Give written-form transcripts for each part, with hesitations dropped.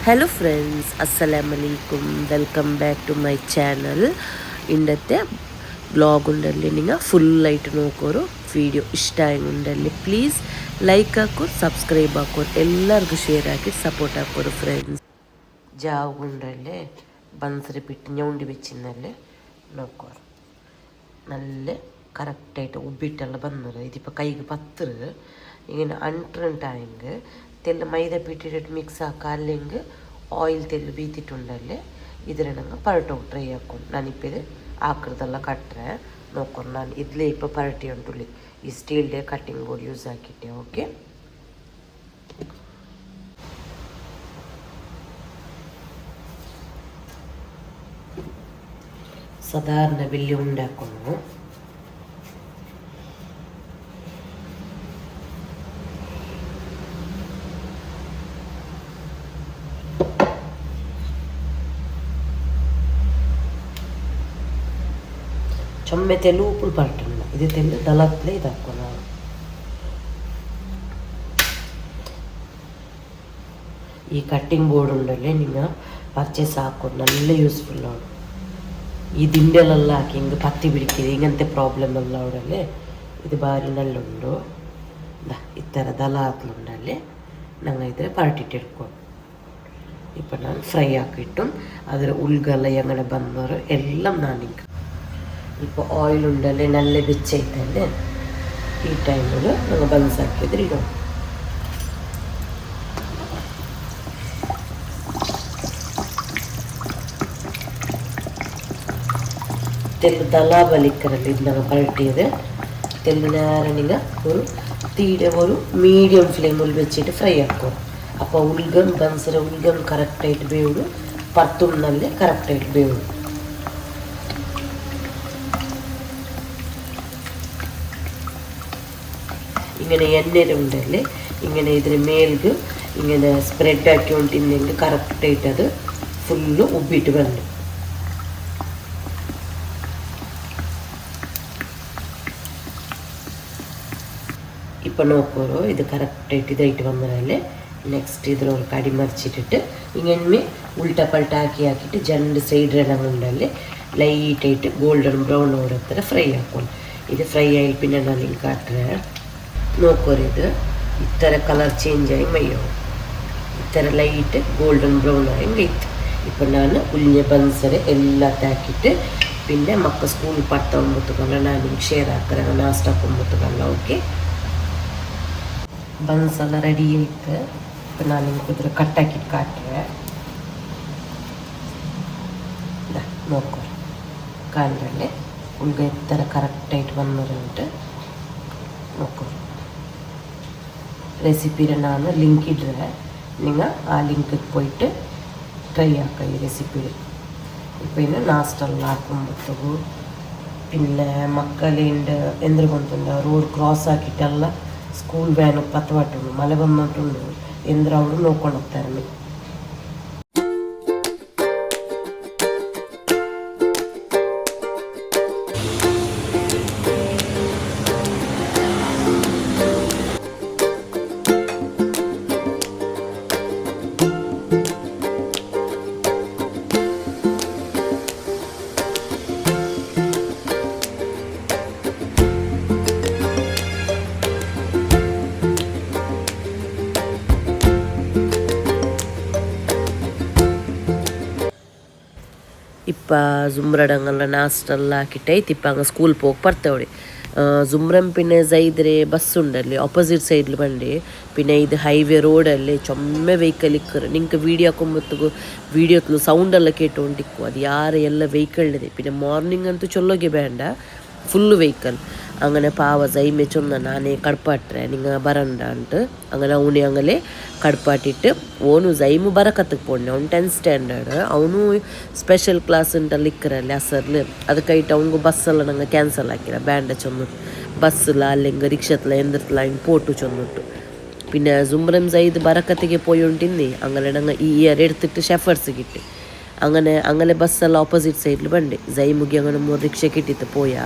Hello friends, അസ്സലാമു അലൈക്കും. Welcome back to my channel. ഇന്നത്തെ വ്ളോഗ് ഉണ്ടല്ലേ നിങ്ങൾ ഫുള്ളായിട്ട് നോക്കോರು. വീഡിയോ ഇഷ്ടമായെങ്കിൽ പ്ലീസ് ലൈക്ക് ആക്കോ, സബ്സ്ക്രൈബ് ആക്കോ, എല്ലാവർക്കും ഷെയർ ആക്കി സപ്പോർട്ട് ആക്കോರು ഫ്രണ്ട്സ്. ജാവ് ഉണ്ടല്ലേ ബൻസറി പിಟ್ಟು ഞൗണ്ടി വെച്ചിന്നല്ലേ നോക്കോರು. നല്ല കറക്റ്റായിട്ട് ഉബ്ಬಿಟ್ಟೆಲ್ಲ ಬಂದರು. ഇതിപ്പോൾ കൈಗೆ പത്തറ് ഇങ്ങനെ ಅಂಟ್ರಂಟಾയെങ്കിൽ തെല്ല് മൈദ പിട്ടിട്ട് മിക്സ് ആക്കുക. അല്ലെങ്കിൽ ഓയിൽ തെല്ല് ബീത്തിട്ടുണ്ടല്ലേ ഇതിനങ്ങ് പരട്ടോ ട്രൈ ആക്കും. ನಾನಿപ്പോൾ ಇದು ಆಕೃದೆಲ್ಲ ಕಟ್ಟರೆ ನೋಡ್ಕೊಂಡು ನಾನು ಇದಲೇ ഇപ്പോൾ ಪರಟಿ ಉಂಟುಳ್ಳಿ ಈ ಸ್ಟೀಲ್ದೇ ಕಟ್ಟಿಂಗ್ ಬೋರ್ಡ್ ಯೂಸ್ ಹಾಕಿಟ್ಟೆ. ಓಕೆ, സാധാരണ വലിയ ഉണ്ടാക്കുന്നു. ചൊമ്മ തെല്ല് ഉപ്പിൽ പരട്ടണ്ട. ഇത് തെല്ല് ദളത്തിലെ ഇതാക്കണം. ഈ കട്ടിംഗ് ബോർഡ് ഉണ്ടല്ലേ നിങ്ങൾ പർച്ചേസ് ആക്കും, നല്ല യൂസ്ഫുള്ളാണ്. ഈ ದಿಂಡೆಲ್ಲ ಹಾಕಿ ಹಿಂಗೆ ಪತ್ತಿ ಬಿಡಿಕಿದೆ ಹಿಂಗಂತೆ ಪ್ರಾಬ್ಲಮ್ ಎಲ್ಲ ಅವಡಲ್ಲೇ ಇದು ಬಾರಿ ನಲ್ಲುಂಡು. ಈ ಥರ ದಲ ಹಾಕ್ಲುಂಡಲ್ಲಿ ನಂಗೆ ಇದ್ರೆ ಪರಟಿಟ್ಟು ಇಟ್ಕೊಂಡು ഇപ്പം ഞാൻ ഫ്രൈ ആക്കിയിട്ടും അതിൽ ഉൾഗല എങ്ങനെ ಬಂದರು എല്ലാം നാനിക്ക് ഇപ്പോൾ ഓയിലുണ്ടല്ലേ നല്ല വെച്ചೈತല്ലേ ഈ ടൈമിൽ ഞങ്ങൾ ബൻസ് ಹಾಕಿದ್ರೆ ಇಡು. തെല്ല് ദല വലിക്കറല്ലേ ഇത് ഞങ്ങൾ പരട്ടിയത്. തെല്ല് നേരെ നിങ്ങൾ ഒരു മീഡിയം ഫ്ലെയിമിൽ വെച്ചിട്ട് ഫ്രൈ ആക്കും. അപ്പോൾ ഉൾഗം ബൻസര ഉൾഗം കറക്റ്റായിട്ട് ಬೇವು, പത്തും നല്ല കറക്റ്റായിട്ട് ಬೇವು. ഇങ്ങനെ എണ്ണയിലുണ്ടല്ലേ ഇങ്ങനെ ഇതിന് മേൽക്ക് ഇങ്ങനെ സ്പ്രെഡ് ആക്കിക്കൊണ്ടിരുന്നെങ്കിൽ കറക്റ്റായിട്ട് അത് ഫുള്ള് ഉബ്ಬಿಟ್ಟು ಬಂದು. ഇപ്പം നോക്കോರೋ ഇത് കറക്റ്റായിട്ട് ഇതായിട്ട് വന്നതല്ലേ. നെക്സ്റ്റ് ഇതിലൊരു കടി മറിച്ചിട്ടിട്ട് ഇങ്ങനെ ഉൾട്ട പൾട്ട ആക്കിയിട്ട് രണ്ട് സൈഡിലെല്ലാം ഉണ്ടല്ലേ ലൈറ്റായിട്ട് ഗോൾഡൻ ബ്രൗൺ ഓരോരുത്തരെ ഫ്രൈ ആക്കും. ഇത് ഫ്രൈ ആയി പിന്നെ ഞാൻ നിങ്ങൾക്ക് കാട്ടുക. നോക്കോರು ഇത് ഇത്തര കളർ ചേഞ്ച് ആയി മയ്യോ ഇത്തര ലൈറ്റ് ഗോൾഡൻ ബ്രൗൺ ആയി വെയ്ത്ത്. ഇപ്പം ഞാൻ ഉള്ളിയ ബൻസറ് എല്ലാം ಹಾಕಿಟ್ಟು പിന്നെ മക്കൾ സ്കൂളിൽ പട്ടാകുമ്പോഴത്തേക്കല്ല ഞാൻ നിങ്ങൾക്ക് ഷെയർ ആക്കുക നാസ്റ്റ് ആക്കുമ്പോഴത്തേക്കല്ല. ಓಕೆ, ಬನ್ಸ್ ಎಲ್ಲ ರೆಡಿ ಆಯ್ತು. ಇപ്പം ನಾನು ನಿಮ್ಗೆ ಇದ್ರ ಕಟ್ಟಾಕಿಟ್ಟು ಕಾಟ್ರೆ ನೋಡ್ಕೊ ಕಾಂಡ್ರಲ್ಲೇ ಉಳ್ಗ ಎತ್ತರ ಕರೆಕ್ಟಾയിട്ട് വന്നിട്ടുണ്ട്. നോക്കൂ റെസിപ്പിയുടെ ನಾನು ലിങ്ക് ഇടുക. നിങ്ങൾ ആ ലിങ്കിൽ പോയിട്ട് ട്രൈ ആക്കുക ഈ റെസിപ്പിയിൽ. ഇപ്പോൾ ഇന്ന് നാസ്റ്റെല്ലാം ಹಾಕೊಂಬಿಟ್ಟು പിന്നെ മക്കളുണ്ട് എന്തുകൊണ്ടുണ്ട് ರೋಡ್ ಕ್ರಾಸ್ ಹಾಕಿಟ್ಟೆಲ್ಲ ಸ್ಕೂಲ್ ವ್ಯಾನು ಪತ್ತವಾಟು ಮಳೆ ಬಂದ್ಬಿಟ್ಟು ಎಂದ್ರೆ ಅವರು ನೋಡ್ಕೊಂಡು ಹೋಗ್ತಾರೆ. ഇപ്പം സുമ്രടങ്ങള്ള നാസ്റ്റെಲ್ಲ ಹಾಕಿಟ್ಟೈತಿ. ഇപ്പം അങ്ങ് സ്കൂളിൽ പോക്ക് ಬರ್ತೇವಳಿ. സുമ്രം പിന്നെ സൈദ്രെ ബസ്സുണ്ടല്ലേ ഓപ്പോസിറ്റ് സൈഡിൽ ಬಂಡಿ. പിന്നെ ಇದು ಹೈವೇ ರೋಡಲ್ಲಿ ಚೊಮ್ಮೆ ವೆಹಿಕಲ್ ಇಕ್ಕರು. ನಿಂಗೆ ವೀಡಿಯೋ ಹಾಕೊಂಬತ್ತಿಗೂ ವೀಡಿಯೋತ್ಲು ಸೌಂಡೆಲ್ಲ ಕೇಟುಕೊಂಡಿಕ್ಕು ಅದು ಯಾರು ಎಲ್ಲ ವೆಹಿಕಲ್ ಇದೆ. പിന്നെ ಮಾರ್ನಿಂಗ್ ಅಂತೂ ಚೊಲ್ಲೋಗೆ ಬೇಡ ಫುಲ್ಲು ವೆಹಿಕಲ್. അങ്ങനെ പാവ സൈമെ ചൊന്ന ನಾನೇ ಕಡ್ಪಾಟ್ರೆ ನಿಂಗೆ ಬರಂಡ ಅಂಟು അങ്ങനെ ಅವನೇ അങ്ങಲೆ ಕಡ್ಪಾಟಿಟ್ಟು ಓನು ಸೈಮು ಬರಕತ್ತಕ್ಕೆ ಪೋಣೆ. ಅವ್ನು 10th ಸ್ಟ್ಯಾಂಡರ್ಡ್. ಅವನು ಸ್ಪೆಷಲ್ ಕ್ಲಾಸ್ ಉಂಟಲ್ಲಿ ಇಕ್ಕರಲ್ಲಿ ಅಸರ್ಲು ಅದಕ್ಕಾയിട്ട് ಅವನಿಗೂ ಬಸ್ಸೆಲ್ಲ ನಂಗೆ ಕ್ಯಾನ್ಸಲ್ ಹಾಕಿಲ್ಲ. ಬ್ಯಾಂಡ ಚೊನ್ನುಟ್ಟು ಬಸ್ಸಲ್ಲ ಅಲ್ಲಿಂಗೆ ರಿಕ್ಷತ್ಲ ಎಂದಿರ್ತಲ ಹಿಂಗೆ ಪೋಟು ಚೊನ್ನುಟ್ಟು. പിന്നെ സുമ്രം സൈദ് ബറക്കത്തേക്ക് പോയോണ്ടിന്നി അങ്ങനെ ഞങ്ങൾ ഈ ഇയർ എടുത്തിട്ട് ഷെഫേർസ് കിട്ടി. അങ്ങനെ ബസ്സെല്ലാം ഓപ്പോസിറ്റ് സൈഡിൽ ಬಂಡೆ. സൈമുഖി അങ്ങനെ 3 റിക്ഷ കിട്ടിയിട്ട് പോയാ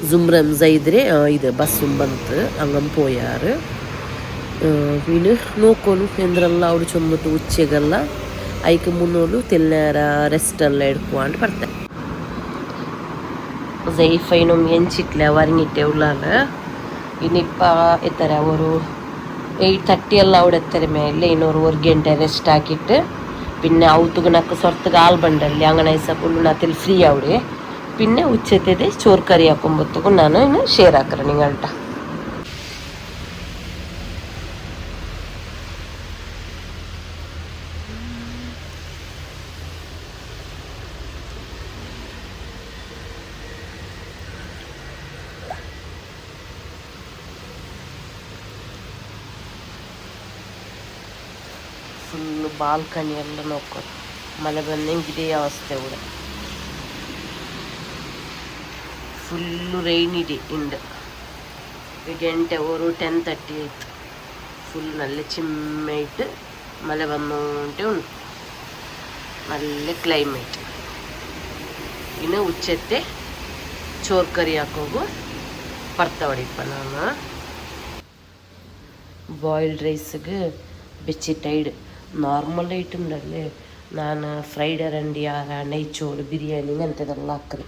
സുമ്രം സൈദിരെ ഇത് ബസ്സും ಬಂತು. അങ്ങനെ പോയാറ്. వీళ్ళు నూకోలు ಎಂದ್ರಲ್ಲ ಅವಡು ಚೊಮ್ಮತ್ತು ಉಚ್ಚೆಗಲ್ಲ ಐಕೆ ಮುನ್ನೋಲು ತೆಲ್ನಾರ ರೆಸ್ಟ್ ಎಲ್ಲ ಎಡ್ಕುವ ಅಂತ ಬರ್ತಾರೆ ಜೈಫೈನೊಮ್ ಎಂಚಿಟ್ಲೆ ವರಂಗಿಟ್ಟೆ ಉಳ್ಳಾಲ ಇನ್ನಿಪ್ಪ ಎತ್ತಾರೆ ಅವರು 8:30 ಎಲ್ಲ അവിടെ എത്തര മേലെ ಇನ್ನൊരു 1 ಗಂಟೆ ರೆಸ್ಟ್ ആക്കിയിട്ട് പിന്നെ ഔത്തുക നക്ക് സ്വർത്തുക ആൾബണ്ടല്ലേ അങ്ങനെ പുള്ളു നത്തിൽ ഫ്രീ അവിടെ പിന്നെ ഉച്ചത്തേത് ചോറ് കറി ആക്കുമ്പോഴത്തേക്കും ನಾನು ಇನ್ನು ಶೇರ್ ಹಾಕ್ರೆ ನಿಂಗಳ್ಟ ಫುಲ್ಲು ಬಾಲ್ಕನಿ ಎಲ್ಲ ನೋಡ್ಕೊಂಡು ಮಳೆ ಬಂದಂಗೆ ಇದೇ ಅವಸ್ಥೆ ಕೂಡ ಫುಲ್ಲು ರೈನಿ ಡೇ ಇಂದು ಗಂಟೆ ಅವರು 10:30 ಆಯಿತು ಫುಲ್ നല്ല ಚಿಮ್ಮೆಯಿಟ್ಟು ಮಳೆ ಬಂದುಂಟೆ ಉಂಟು നല്ല ಕ್ಲೈಮೇಟ್ ಇನ್ನು ಉಚ್ಚತ್ತೆ ಚೋರ್ ಕರಿ ಹಾಕೋಗು ಪರ್ತವಡಿಪ್ಪ ನಾನು ಬಾಯ್ಲ್ಡ್ ರೈಸ್ಗೆ ಬೆಚ್ಚಿಟ್ಟೈಡ್ ನಾರ್ಮಲ್ ಐಟಮ್ಡಲ್ಲಿ ನಾನು ಫ್ರೈಡ್ ರಂಡಿಯಾರ ನೈಚೋರು ബിരിയാണി അങ്ങനത്തെതെല്ലാം ആക്കറി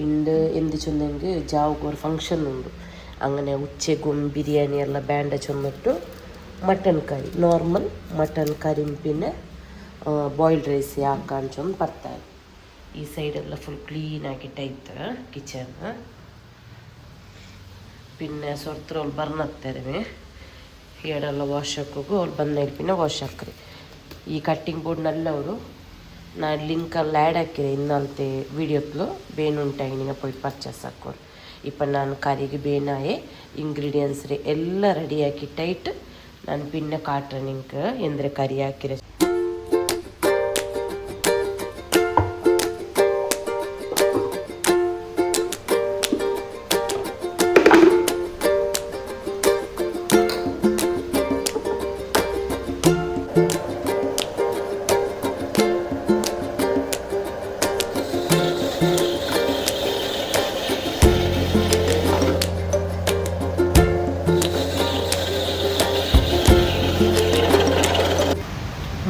ഇണ്ട് എന്ത് ചൊന്നെങ്കിൽ ജാവുക്ക് ഒരു ഫങ്ഷൻ ഉണ്ട് അങ്ങനെ ഉച്ചക്കും ബിരിയാണി ಎಲ್ಲ ಬ್ಯಾಂಡ ചൊന്നിಟ್ಟು mutton curry normal mutton curry പിന്നെ ಬಾಯ್ಲ್ಡ್ ರೈಸ್ ಹಾಕೊಂಡು ಚೊಂದು ಬರ್ತಾರೆ ಈ ಸೈಡೆಲ್ಲ ಫುಲ್ ಕ್ಲೀನಾಗಿಟ್ಟೈತೆ ಕಿಚನ್ പിന്നെ സ്വരത്തിരോಳು ಬರ್ನತ್ತಾರೆ ಏಡೆಲ್ಲ ವಾಶ್ ಹಾಕೋಗು ಅವ್ರು ಬಂದ പിന്നെ ವಾಶ್ ಹಾಕ್ರಿ ಈ ಕಟ್ಟಿಂಗ್ ಬೋರ್ಡ್ ನಲ್ಲವರು ನಾನು ಲಿಂಕಲ್ಲಿ ಆ್ಯಡ್ ಹಾಕಿದೆ ಇನ್ನಲ್ತೆ ವೀಡಿಯೋಕ್ಲು ಬೇನುಂಟಾಗಿ ನಿಂಗೆ போய் ಪರ್ಚೇಸ್ ಹಾಕೋರು ಇಪ್ಪ ನಾನು ಕರಿಗೆ ಬೇನಾಯೆ ಇಂಗ್ರೀಡಿಯೆಂಟ್ಸ್ ಎಲ್ಲ ರೆಡಿ ಹಾಕಿಟ್ಟೈಟ್ ನಾನು പിന്നെ ಕಾಟ್ರೆ ನಿಂಗೆ ಎಂದ್ರೆ ಕರಿ ಹಾಕಿರೆ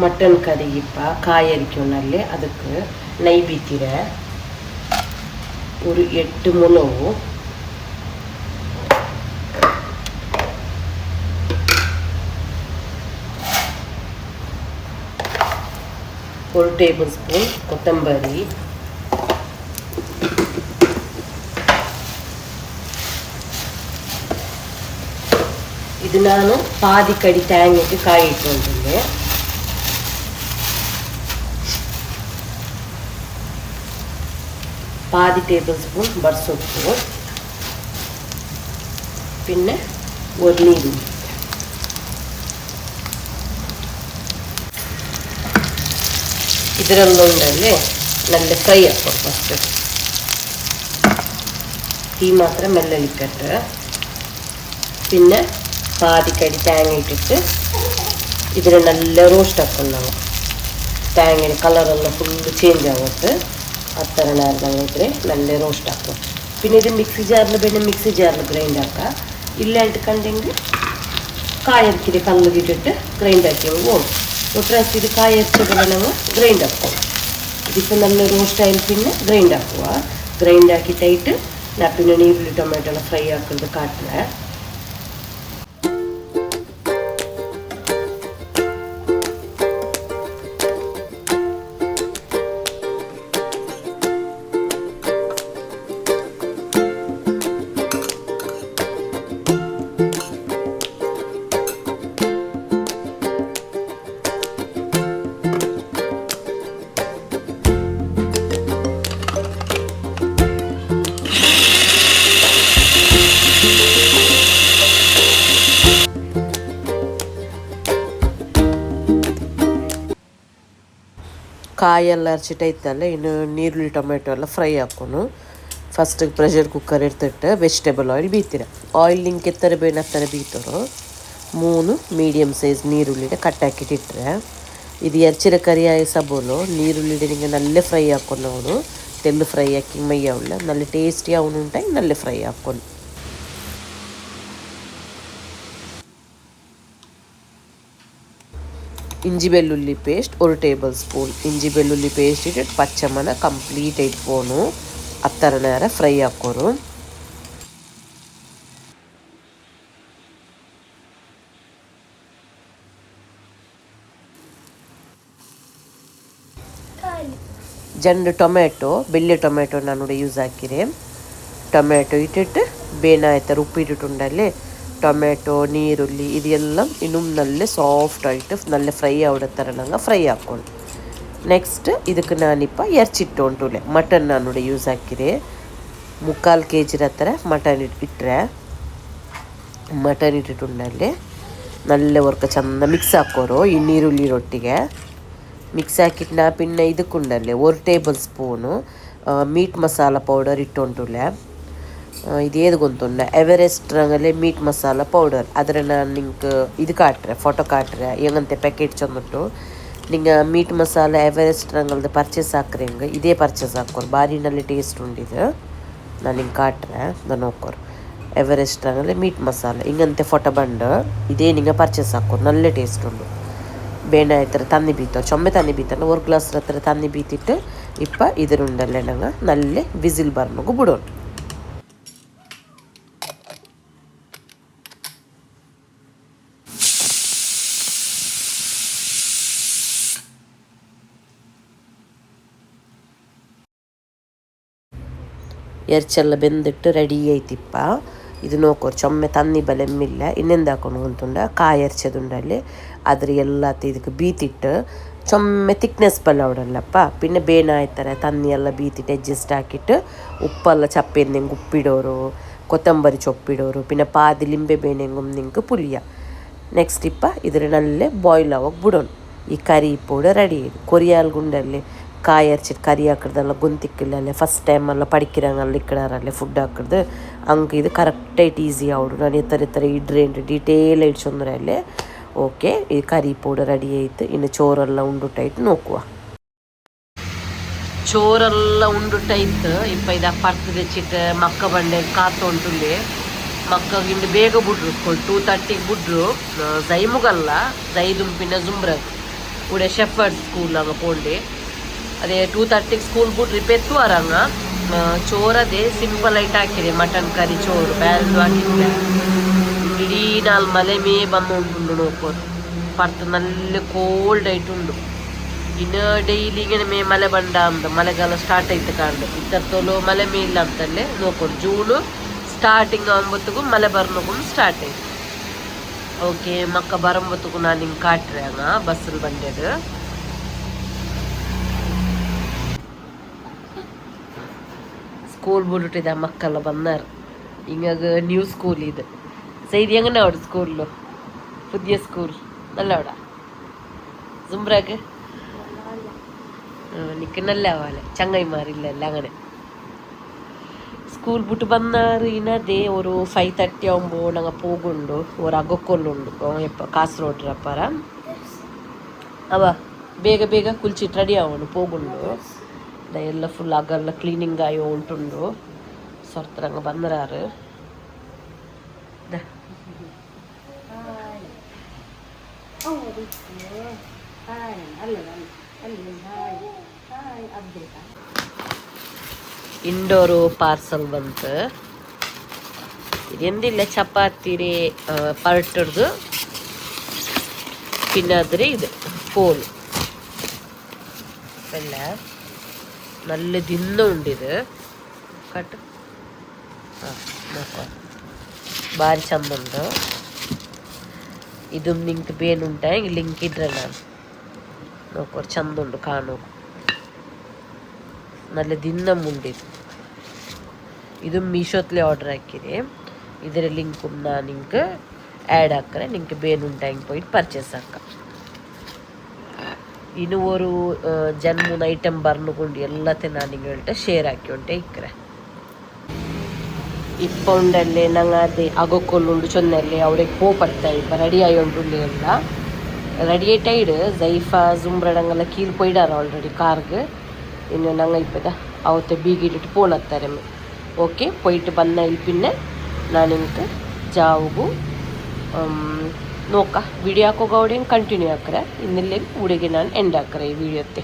ಮಟನ್ ಕರಿ ಇಪ್ಪ ಕಾಯರಿಕೊಂಡಲ್ಲಿ ಅದಕ್ಕೆ ನೈ ಬೀತಿರ ഒരു 8 മുളക് ഒരു ടേബിൾ സ്പൂൺ ಕೊತ್ತಂಬರಿ ಇದು ನಾನು ಪಾದಿ ಕಡಿ ತೇಂಗಕ್ಕೆ ಕಾಯಿ ಇಟ್ಕೊಂಡಿದ್ದೆ പാതി ടേബിൾ സ്പൂൺ ബർസൊപ്പ് പിന്നെ ഒരു നീരുള്ളി ಇದರಲ್ಲೂ ಉಂಡಲ್ಲಿ നല്ല ಫ್ರೈ ಹಾಕೋ ಫಸ್ಟ್ തീ മാത്രം മെല്ലലിക്കട്ട് പിന്നെ പാതിക്കടി തേങ്ങ ഇട്ടിട്ട് ഇതിന് നല്ല റോസ്റ്റ് ആക്കണം തേങ്ങയുടെ കളറെല്ലാം ഫുള്ള് ചേഞ്ച് ആവട്ട് അത്ര നേരം ഇದ್ರೆ നല്ല റോസ്റ്റ് ആക്കും പിന്നെ ഇത് മിക്സി ജാറിൽ പിന്നെ മിക്സി ജാറിൽ ഗ്രൈൻഡ് ആക്കുക ഇല്ലാണ്ട് കണ്ടെങ്കിൽ കായരക്കിരി കല്ലിട്ടിട്ട് ഗ്രൈൻഡ് ആക്കി പോകും ഒട്ടരച്ച് ഇത് കായരച്ചതുപോലെ നമ്മൾ ഗ്രൈൻഡ് ആക്കും ഇതിപ്പോൾ നല്ല റോസ്റ്റ് ആയാലും പിന്നെ ഗ്രൈൻഡ് ആക്കുക ഗ്രൈൻഡ് ആക്കിയിട്ടായിട്ട് ഞാൻ പിന്നെ നീരുള്ളി ടൊമാറ്റോ ഫ്രൈ ആക്കുന്നത് കാട്ടുക ಕಾಯೆಲ್ಲ ಅರ್ಚಿಟ್ಟೈತಲ್ಲ ಇನ್ನು ನೀರುಳ್ಳಿ ಟೊಮೆಟೊ ಎಲ್ಲ ಫ್ರೈ ಹಾಕೋನು ಫಸ್ಟ್ ಪ್ರೆಷರ್ ಕುಕ್ಕರ್ ಇಡ್ತಿಟ್ಟು ವೆಜಿಟೇಬಲ್ ಆಯಿಲ್ ಬೀತೀರ ಆಯಿಲ್ ನಿಂಗೆ ಎತ್ತರ ಬೇಡ ಹತ್ತರ ಬೀತರು 3 ಮೀಡಿಯಮ್ ಸೈಜ್ ನೀರುಳ್ಳಿಡೆ ಕಟ್ಟಾಕಿಟ್ಟಿಟ್ರೆ ಇದು ಎರ್ಚಿರ ಕರಿಯಾಯ ಸಬೋಲು ನೀರುಳ್ಳಿಡೆ ನಿಂಗೆ ನಲ್ಲೆ ಫ್ರೈ ಹಾಕೊಂಡು ಅವನು ತೆಲ್ಲು ಫ್ರೈ ಹಾಕಿ ಮೈಯ ಉಳ್ಳ നല്ല ಟೇಸ್ಟಿ ಅವನು ಉಂಟಾಗಿ ನಲ್ಲೆ ಫ್ರೈ ಹಾಕೊಂಡು ഇഞ്ചി വെല്ലുള്ളി പേസ്റ്റ് 1 ടേബിൾ സ്പൂൺ ഇഞ്ചി വെല്ലുള്ളി പേಸ್ಟ್ ഇട്ടിട്ട് പച്ചമണ ಕಂಪ್ಲೀಟ್ ಆಯ್ತು ಪೋನು ಅತ್ತರ ನೇರ ಫ್ರೈ ಹಾಕೋರು. ಜಂಡು ಟೊಮೆಟೊ ಬೆಳ್ಳಿ ಟೊಮೆಟೊ ನಾನು ಯೂಸ್ ಹಾಕಿರೆ. ಟೊಮೆಟೊ ಇಟ್ಟಿಟ್ಟು ಬೇನ ಆಯ್ತಾರೆ ಉಪ್ಪಿಟ್ಟಿട്ടുണ്ടല്ലേ ಟೊಮೆಟೊ ನೀರುಳ್ಳಿ ಇದೆಲ್ಲ ಇನ್ನೂ നല്ല ಸಾಫ್ಟ್ ಆಯಿತು നല്ല ಫ್ರೈ ಆವಡತ್ತರ ನಂಗೆ ಫ್ರೈ ಹಾಕ್ಕೊಂಡು ನೆಕ್ಸ್ಟ್ ಇದಕ್ಕೆ ನಾನಿಪ್ಪ ಎರ್ಚಿಟ್ಟು ಉಂಟುಲೆ ಮಟನ್ ನಾನು ಯೂಸ್ ಹಾಕಿರೆ. 3/4 kg ಹತ್ತಿರ ಮಟನ್ ಇಟ್ಟರೆ ಮಟನ್ ಇಟ್ಟಿട്ടുണ്ടല്ലേ നല്ല ವರ್ಕ ಚಂದ ಮಿಕ್ಸ್ ಹಾಕೋರು ಈ ನೀರುಳ್ಳಿ ರೊಟ್ಟಿಗೆ ಮಿಕ್ಸ್ ಹಾಕಿಟ್ಟು ನಾ ಪಿನ್ನ ಇದಕ್ಕುಂಡಲ್ಲೇ 1 tablespoon meat masala powder ಇಟ್ಟುಂಟುಲೆ. ಇದೇದು ಗೊತ್ತುಂಡ ಎವರೆಸ್ಟ್ ರಂಗಲ್ಲೇ ಮೀಟ್ ಮಸಾಲ ಪೌಡರ್ ಅದರ ನಾನು ನಿಂಗೆ ಇದು ಕಾಟ್ರೆ ಫೋಟೋ ಕಾಟ್ರೆ ಹೆಂಗಂತೆ ಪ್ಯಾಕೆಟ್ ಚಂದಿಟ್ಟು ನಿಂಗೆ ಮೀಟ್ ಮಸಾಲ ಎವರೆಸ್ಟ್ ರಂಗಲ್ದು ಪರ್ಚೇಸ್ ಹಾಕ್ರೆ ಹಿಂಗೆ ಇದೇ ಪರ್ಚೇಸ್ ಹಾಕೋರು ಬಾರಿನಲ್ಲಿ ಟೇಸ್ಟ್ ಉಂಡಿದ್ದು ನಾನು ಹಿಂಗೆ ಕಾಟ್ರೆ ಅದು ನೋಕೋರು ಎವರೆಸ್ಟ್ ರಂಗಲ್ಲೇ ಮೀಟ್ ಮಸಾಲ ಹಿಂಗಂತೆ ಫೋಟೋ ಬಂದು ಇದೇ ನಿಂಗೆ ಪರ್ಚೇಸ್ ಹಾಕೋರು ನಲ್ಲೆ ಟೇಸ್ಟ್ ಉಂಡು. ಬೇಡ ಆಯ್ತಾರೆ ತನ್ನಿ ಬೀತೋ ಚೊಮ್ಮೆ ತನ್ನಿ ಬೀತಲ್ಲ 1 ಗ್ಲಾಸ್ ಹತ್ರ ತನ್ನಿ ಬೀತಿಟ್ಟು ಇಪ್ಪ ಇದರುಂಡಲ್ಲೇ ನಂಗೆ ನಲ್ಲೆ ವಿಸಿಲ್ ಬರ್ನಗು ಬಿಡೋಣ. ಎರ್ಚೆಲ್ಲ ಬೆಂದಿಟ್ಟು ರೆಡಿ ಆಯ್ತಿಪ್ಪ. ಇದು ನೋಕೋರು ಚೊಮ್ಮೆ ತನ್ನಿ ಬಲೆಮ್ಮಿಲ್ಲ ಇನ್ನೆಂದು ಹಾಕೊಂಡು ಕುಂತುಂಡ ಕಾಯಿ ಎರ್ಚದುಂಡಲ್ಲಿ ಅದ್ರ ಎಲ್ಲ ಇದಕ್ಕೆ ಬೀತಿಟ್ಟು ಚೊಮ್ಮೆ ತಿಕ್ನೆಸ್ ಬಲ್ಲ ಅವಡಲ್ಲಪ್ಪ ಪಿನ್ನ ಬೇನ ಆಯ್ತಾರೆ ತನ್ನಿ ಎಲ್ಲ ಬೀತಿಟ್ಟು ಅಡ್ಜಸ್ಟ್ ಹಾಕಿಟ್ಟು ಉಪ್ಪೆಲ್ಲ ಚಪ್ಪೆಂದಿಂಗೆ ಉಪ್ಪಿಡೋರು ಕೊತ್ತಂಬರಿ ಚೊಪ್ಪಿಡೋರು ಪಿನ್ನ ಪಾದಿ ಲಿಂಬೆ ಬೇನೆಂಗು ನಿಂಗೆ ಪುಲಿಯ ನೆಕ್ಸ್ಟ್ ಇಪ್ಪ ಇದ್ರ ನಲ್ಲೇ ಬಾಯ್ಲ್ ಆಗೋಗಿ ಬಿಡೋಣ. ಈ ಕರಿ ಪೌಡ ರೆಡಿ ಕೊರಿಯಾಲ್ ಗುಂಡಲ್ಲಿ ಕಾಯಿ ಅರ್ಚಿಟ್ಟು ಕರಿ ಹಾಕಿಡ್ದೆಲ್ಲ ಗೊಂತಿಕ್ಕಿಲ್ಲಲ್ಲೇ ಫಸ್ಟ್ ಟೈಮೆಲ್ಲ ಪಡಿಕಿರಂಗಲ್ಲಿ ಇಕ್ಕಡಾರಲ್ಲೇ ಫುಡ್ ಹಾಕಿಡ್ದು ಹಂಗೆ ಇದು ಕರೆಕ್ಟಾയിട്ട് ಈಸಿ ಆವಡು ನಾನು ಎತ್ತರ ಇಡ್ರೆ ಡೀಟೇಲ್ ಇಡ್ಸೊಂದ್ರೆ ಅಲ್ಲೇ ಓಕೆ ಈ ಕರಿ ಪೌಡರ್ ರೆಡಿ ಆಯ್ತು. ಇನ್ನು ಚೋರೆಲ್ಲ ಉಂಡುಟಾಯ್ತು ನೋಕುವ ಚೋರೆಲ್ಲ ಉಂಡುಟಾಯ್ತು ಇಪ್ಪ ಇದು ಪರ್ತು ತೆಚ್ಚಿಟ್ಟು ಮಕ್ಕ ಬಂಡೆ ಕಾತೊಂಟುಲ್ಲಿ ಮಕ್ಕಗಿಂದು ಬೇಗ ಬಿಡ್ರು 2:30 ಬಿಡ್ರು ಜೈ ಮುಗಲ್ಲ ಜೈ ದುಂಪಿನ ಜುಮ್ರಗ್ ಕೂಡ ಶೆಫರ್ಡ್ ಸ್ಕೂಲ್ ಆಗ ಪೋಂಡೆ ಅದೇ 2:30 ಸ್ಕೂಲ್ ಬಿಟ್ರಿ ಪೆತ್ತು ಅರಂಗ ಚೋರದೇ ಸಿಂಪಲ್ ಆയിട്ട് ಹಾಕಿದೆ ಮಟನ್ ಕರಿ ಚೋರು ಬ್ಯಾಲ್ದು ಹಾಕಿದ್ದೆ ಇಡೀ ನಾಲ್ ಮಲೆ ಮೇ ಬಂದು ಉಂಟುಂಡು ನೋಕೋರು ಪರ್ತು നല്ല ಕೋಲ್ಡ್ ಆಯ್ತುಂಡು. ಇನ್ನು ಡೈಲಿ ಇങ്ങനെ ಮೇ ಮಳೆ ಬಂಡ ಅಂತ ಮಳೆಗಾಲ ಸ್ಟಾರ್ಟ್ ಆಯ್ತು ಕಾಂಡು ಇತ್ತತ್ತೋಲು ಮಳೆ ಮೇ ಇಲ್ಲ ಅಂತಲ್ಲೇ ನೋಕೋರು ಜೂನು ಸ್ಟಾರ್ಟಿಂಗ್ ಆಗುಂಬತ್ತಿಗೂ ಮಳೆ ಬರ್ನಗೂ ಸ್ಟಾರ್ಟ್ ಆಯ್ತು. ಓಕೆ ಮಕ್ಕ ಬರಂಬತ್ತಿಗೂ ನಾನು ಹಿಂಗೆ ಕಾಟ್ರೆ ಹಂಗ ಬಸ್ಸಲ್ಲಿ ಬಂಡೆದು സ്കൂൾ ಬಿಟ್ಟಿದೆ ಮಕ್ಕಳ ಬಂದಾರು ಹಿಂಗಾಗ ನ್ಯೂ ಸ್ಕೂಲ್ ಇದು ಸೈದಿ ಹೆಂಗನ അവിടെ സ്കൂളിലോ പുതിയ സ്കൂൾ നല്ല അവിടെ സുംബ്രാക്ക് നിക്ക് നല്ല പോലെ ചങ്ങായിമാരില്ല അങ്ങനെ സ്കൂൾ ಬಿಟ್ಟು ಬಂದಾರು ಇನ್ನದೇ ഒരു 5:30 ആകുമ്പോൾ ഞങ്ങൾ പോകുന്നുണ്ട് ഒരു അകക്കൊല്ലുണ്ട് ഇപ്പോൾ കാസർഗോഡ് അപ്പറ അവ ಬೇಗ ಬೇಗ ಕುಲ್ಚಿಟ್ಟು ರೆಡಿ ಆಗೋಣ പോകുന്നുണ്ട് ಎಲ್ಲ ಫುಲ್ ಆಗಲ್ಲ ಕ್ಲೀನಿಂಗ್ ಆಗಿ ಉಂಟುಂಡು ಸೊರ್ತರಂಗ ಬಂದರಾರು ಇಂಡೋರು ಪಾರ್ಸಲ್ ಬಂತು. ಇದೆಂದಿಲ್ಲ ಚಪಾತಿರಿ ಪರಟರ್ದು പിന്നാതിരി ഇത് കോല് ಎಲ್ಲ നല്ല ദിന്നുണ്ട് ഇത് കട്ട് നോക്കാം ಭಾರಿ ಚಂದ ಉಂಟು. ಇದು ನಿಂಗೆ ಬೇನುಂಟ ಲಿಂಕ್ ಇಡ್ರೆ ನಾನು ನೋಕೋರು ಚಂದ ಉಂಟು ಕಾಣು നല്ല ദിന്നമുണ്ടിത്. ಇದು ಮೀಶೋತ್ಲೆ ಆರ್ಡರ್ ಹಾಕಿದೆ. ಇದರ ಲಿಂಕ್ ನಾನು ನಿಂಗೆ ಆ್ಯಡ್ ಹಾಕ್ರೆ ನಿಂಗೆ ಬೇನುಂಟ ಹಿಂಗೆ போயிட்டு ಪರ್ಚೇಸ್ ಹಾಕ. ಇನ್ನು ஒரு ಜನ್ಮೂನ ಐಟಮ್ ಬರ್ನುಕೊಂಡು ಎಲ್ಲತ್ತೆ ನಾನು ನಿಂಗೆ ಹೇಳ್ತೆ ಶೇರ್ ಹಾಕಿ ಉಂಟೆ ಇಕ್ಕರೆ ಇಪ್ಪ ಉಂಡಲ್ಲಿ ನಂಗೆ ಅದೇ ಆಗೋಕ್ಕೊಳ್ಳುಂಡು ಚೊನ್ನಲ್ಲಿ ಅವ್ರಿಗೆ ಪೋಪಡ್ತಾ ಇಪ್ಪ ರೆಡಿ ಆಗಿ ಉಂಟುಂಡು ಎಲ್ಲ ರೆಡಿ ಆಯ್ಟೈಡು ಜೈಫಾ ಜುಮ್ರಡಂಗೆಲ್ಲ ಕೀಲ್ ಪೊಯ್ಡಾರ ಆಲ್ರೆಡಿ ಕಾರ್ಗೆ. ಇನ್ನು ನಂಗೆ ಇಪ್ಪದ ಅವತ್ತೆ ಬೀಗಿಟ್ಟು ಫೋನ್ ಹತ್ತಾರೆ ಓಕೆ ಪೊಯ್ಟು ಬಂದ ಇಲ್ಲಿ ಪಿನ್ನೆ ನಾನು ನಿಂಗೆ ಜಾವುಗು നോക്കാം വീഡിയോ ആക്കുക അവിടെ ಕಂಟಿನ್ಯೂ ആക്കರೆ ಇನ್ನಿಲ್ಲೇ ಊಡಿಗೆ ನಾನು ಎಂಡ್ ಹಾಕರೆ ಈ ವಿಡಿಯೋತ್ತೆ